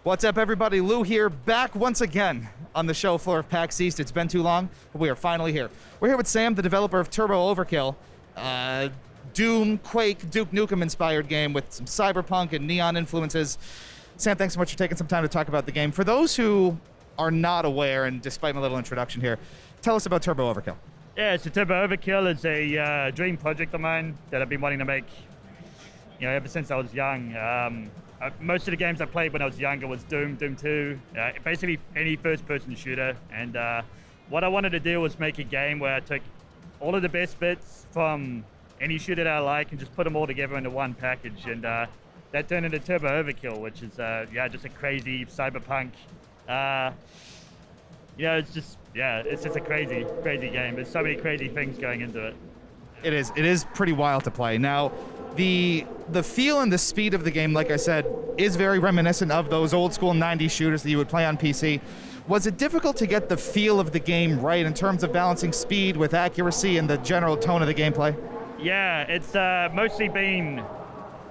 What's up, everybody? Lou here, back once again on the show floor of PAX East. It's been too long, but we are finally here. We're here with Sam, the developer of Turbo Overkill, Doom, Quake, Duke Nukem-inspired game with some cyberpunk and neon influences. Sam, thanks so much for taking some time to talk about the game. For those who are not aware, and despite my little introduction here, tell us about Turbo Overkill. Yeah, so Turbo Overkill is a dream project of mine that I've been wanting to make, ever since I was young. Most of the games I played when I was younger was Doom, Doom 2, basically any first-person shooter. And what I wanted to do was make a game where I took all of the best bits from any shooter that I like and just put them all together into one package. And that turned into Turbo Overkill, which is just a crazy cyberpunk. It's just a crazy game. There's so many crazy things going into it. It is pretty wild to play. Now, the feel and the speed of the game, like I said, is very reminiscent of those old school 90s shooters that you would play on PC. Was it difficult to get the feel of the game right in terms of balancing speed with accuracy and the general tone of the gameplay? Yeah, it's mostly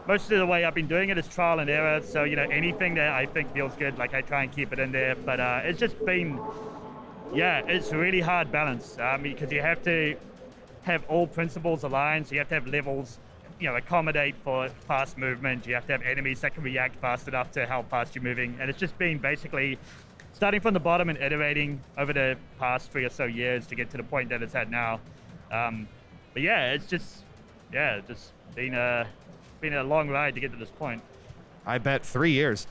most of the way I've been doing it is trial and error. So, anything that I think feels good, like I try and keep it in there. But it's just been, it's really hard balance because you have to have all principles aligned. So you have to have levels accommodate for fast movement. You have to have enemies that can react fast enough to how fast you're moving. And it's just been basically starting from the bottom and iterating over the past 3 or so years to get to the point that it's at now. But yeah, it's just been a long ride to get to this point. I bet 3 years.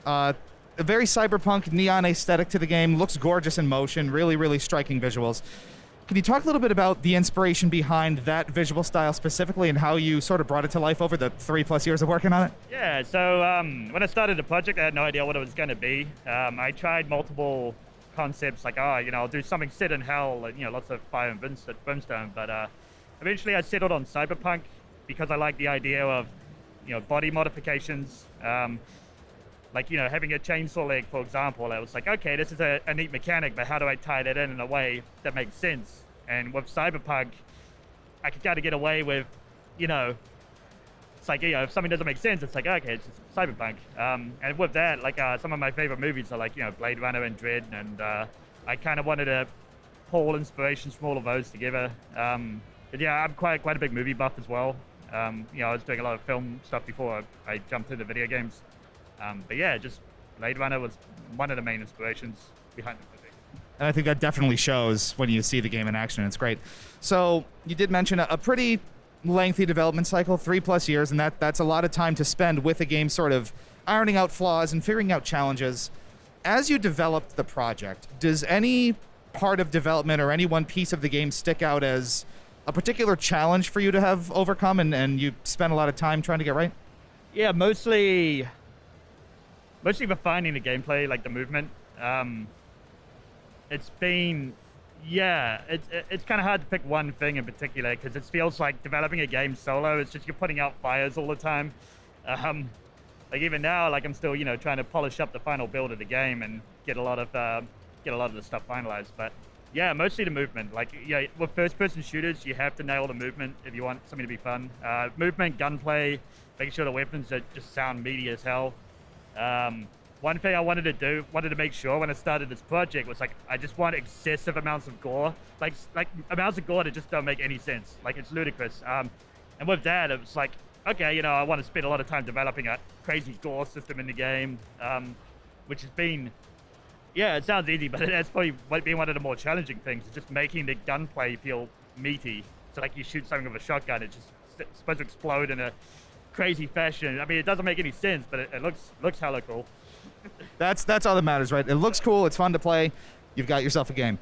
A very cyberpunk neon aesthetic to the game, looks gorgeous in motion, really, really striking visuals. Can you talk a little bit about the inspiration behind that visual style specifically and how you sort of brought it to life over the 3+ years of working on it? Yeah, so when I started the project, I had no idea what it was going to be. I tried multiple concepts like, I'll do something set in hell, lots of fire and brimstone. But eventually I settled on cyberpunk because I like the idea of, body modifications. Having a chainsaw leg, for example, I was like, okay, this is a neat mechanic, but how do I tie that in a way that makes sense? And with Cyberpunk, I could kind of get away with, it's like, if something doesn't make sense, it's like, okay, it's just Cyberpunk. And with that, some of my favorite movies are Blade Runner and Dread, and I kind of wanted to pull inspirations from all of those together. But yeah, I'm quite a big movie buff as well. I was doing a lot of film stuff before I jumped into video games. But yeah, just Blade Runner was one of the main inspirations behind the movie. And I think that definitely shows when you see the game in action. It's great. So you did mention a pretty lengthy development cycle, 3+ years, and that's a lot of time to spend with a game sort of ironing out flaws and figuring out challenges. As you developed the project, does any part of development or any one piece of the game stick out as a particular challenge for you to have overcome and you spent a lot of time trying to get right? Yeah, mostly refining the gameplay, like the movement. It's been, it's kind of hard to pick one thing in particular because it feels like developing a game solo. It's just you're putting out fires all the time. Even now, I'm still trying to polish up the final build of the game and get a lot of the stuff finalized. But yeah, mostly the movement. With first-person shooters, you have to nail the movement if you want something to be fun. Movement, gunplay, making sure the weapons just sound meaty as hell. One thing I wanted to make sure when I started this project was I just want excessive amounts of gore, like amounts of gore that just don't make any sense. It's ludicrous. And with that, it was okay, I want to spend a lot of time developing a crazy gore system in the game, which has been, it sounds easy, but that's probably been one of the more challenging things. Is just making the gunplay feel meaty. So you shoot something with a shotgun, it's just supposed to explode in a crazy fashion. I mean, it doesn't make any sense, but it looks hella cool. That's all that matters, right? It looks cool, it's fun to play, you've got yourself a game.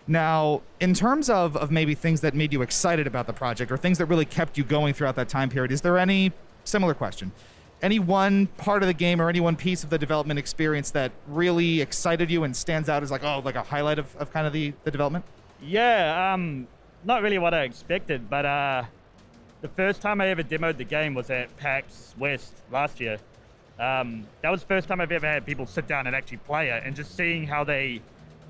Now, in terms of maybe things that made you excited about the project or things that really kept you going throughout that time period, is there any, similar question, any one part of the game or any one piece of the development experience that really excited you and stands out as like a highlight of kind of the development? Yeah, not really what I expected, but the first time I ever demoed the game was at PAX West last year. That was the first time I've ever had people sit down and actually play it, and just seeing how they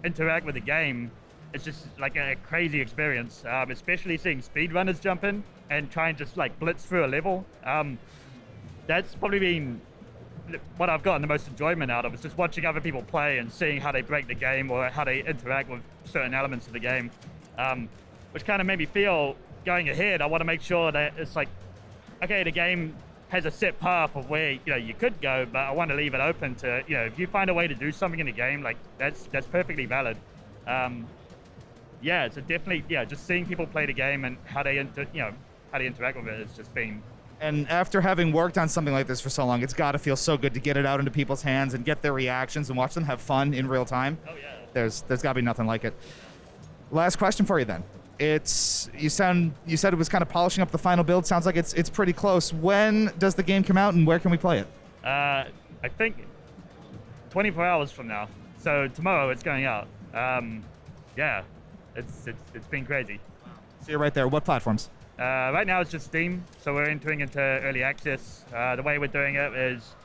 interact with the game, it's just a crazy experience, especially seeing speedrunners jump in and try and just blitz through a level. That's probably been what I've gotten the most enjoyment out of is just watching other people play and seeing how they break the game or how they interact with certain elements of the game, which kind of made me feel going ahead. I want to make sure that it's like, okay, the game has a set path of where you could go, but I want to leave it open to if you find a way to do something in the game, like that's perfectly valid. Yeah, so definitely just seeing people play the game and how they interact with it has just been. And after having worked on something like this for so long, it's got to feel so good to get it out into people's hands and get their reactions and watch them have fun in real time. Oh yeah. There's got to be nothing like it. Last question for you then. You said it was kind of polishing up the final build. Sounds like it's pretty close. When does the game come out and where can we play it? I think 24 hours from now. So tomorrow it's going out. Yeah, it's been crazy. See you right there. What platforms? Right now it's just Steam, so we're entering into early access. The way we're doing it is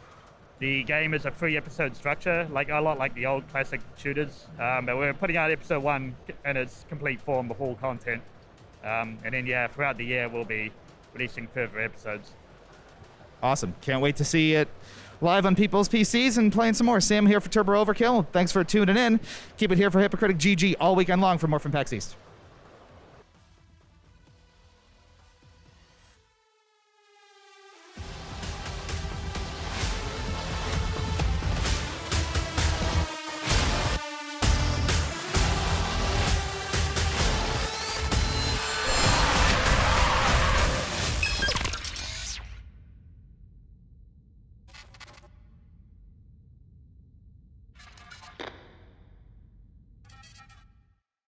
the game is a 3-episode structure, like a lot like the old classic shooters. But we're putting out episode 1 in its complete form with all content. And then throughout the year we'll be releasing further episodes. Awesome. Can't wait to see it live on people's PCs and playing some more. Sam here for Turbo Overkill. Thanks for tuning in. Keep it here for Hypocritic GG all weekend long for more from PAX East.